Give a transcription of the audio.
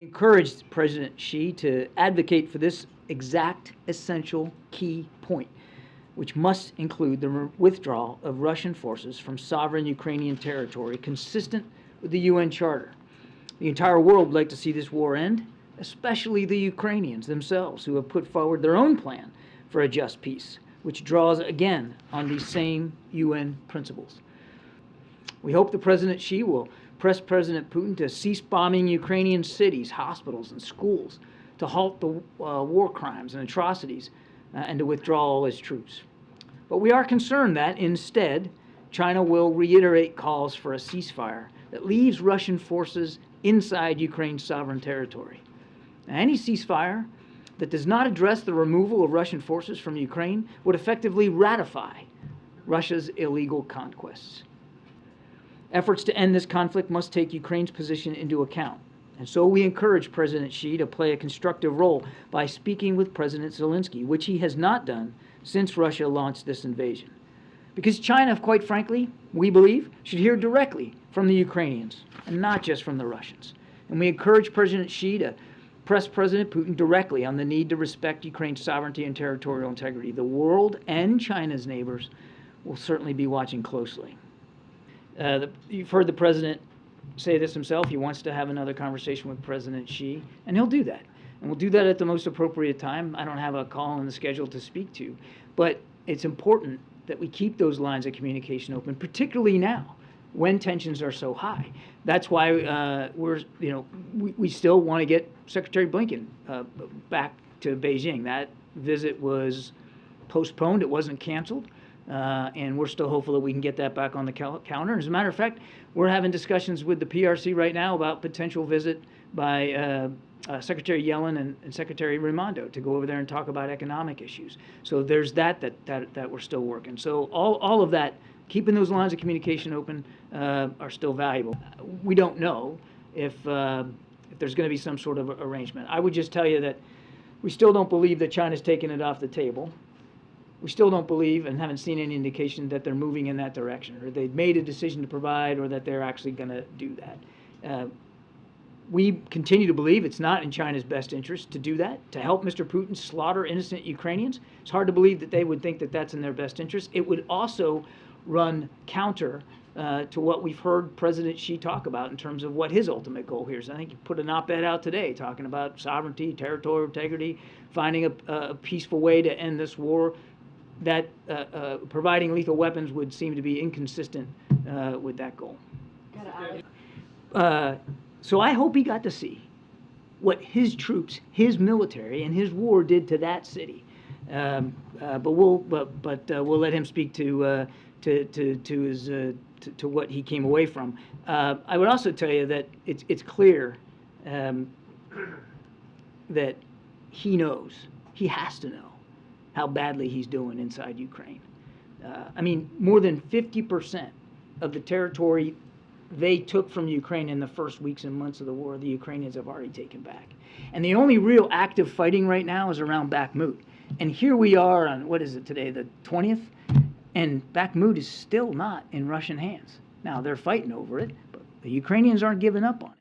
Encouraged President Xi to advocate for this exact essential key point, which must include the withdrawal of Russian forces from sovereign Ukrainian territory consistent with the UN Charter. The entire world would like to see this war end, especially the Ukrainians themselves, who have put forward their own plan for a just peace, which draws again on these same UN principles. We hope that President Xi will press President Putin to cease bombing Ukrainian cities, hospitals, and schools, to halt the war crimes and atrocities, and to withdraw all his troops. But we are concerned that, instead, China will reiterate calls for a ceasefire that leaves Russian forces inside Ukraine's sovereign territory. Now, any ceasefire that does not address the removal of Russian forces from Ukraine would effectively ratify Russia's illegal conquests. Efforts to end this conflict must take Ukraine's position into account. And so we encourage President Xi to play a constructive role by speaking with President Zelenskyy, which he has not done since Russia launched this invasion. Because China, quite frankly, we believe, should hear directly from the Ukrainians and not just from the Russians. And we encourage President Xi to press President Putin directly on the need to respect Ukraine's sovereignty and territorial integrity. The world and China's neighbors will certainly be watching closely. You've heard the president say this himself. He wants to have another conversation with President Xi, and he'll do that. And we'll do that at the most appropriate time. I don't have a call on the schedule to speak to, but it's important that we keep those lines of communication open, particularly now when tensions are so high. That's why we still want to get Secretary Blinken back to Beijing. That visit was postponed. It wasn't canceled. And we're still hopeful that we can get that back on the calendar. As a matter of fact, we're having discussions with the PRC right now about potential visit by Secretary Yellen and Secretary Raimondo to go over there and talk about economic issues. So there's that we're still working. So all of that, keeping those lines of communication open, are still valuable. We don't know if there's going to be some sort of arrangement. I would just tell you that we still don't believe that China's taken it off the table. We still don't believe and haven't seen any indication that they're moving in that direction, or they've made a decision to provide, or that they're actually going to do that. We continue to believe it's not in China's best interest to do that, to help Mr. Putin slaughter innocent Ukrainians. It's hard to believe that they would think that that's in their best interest. It would also run counter to what we've heard President Xi talk about in terms of what his ultimate goal here is. I think he put an op-ed out today talking about sovereignty, territorial integrity, finding a peaceful way to end this war. That providing lethal weapons would seem to be inconsistent with that goal. So I hope he got to see what his troops, his military, and his war did to that city. But we'll let him speak to what he came away from. I would also tell you that it's clear that he knows, he has to know, how badly he's doing inside Ukraine. I mean, more than 50% of the territory they took from Ukraine in the first weeks and months of the war, the Ukrainians have already taken back. And the only real active fighting right now is around Bakhmut. And here we are on, what is it today, the 20th? And Bakhmut is still not in Russian hands. Now, they're fighting over it, but the Ukrainians aren't giving up on it.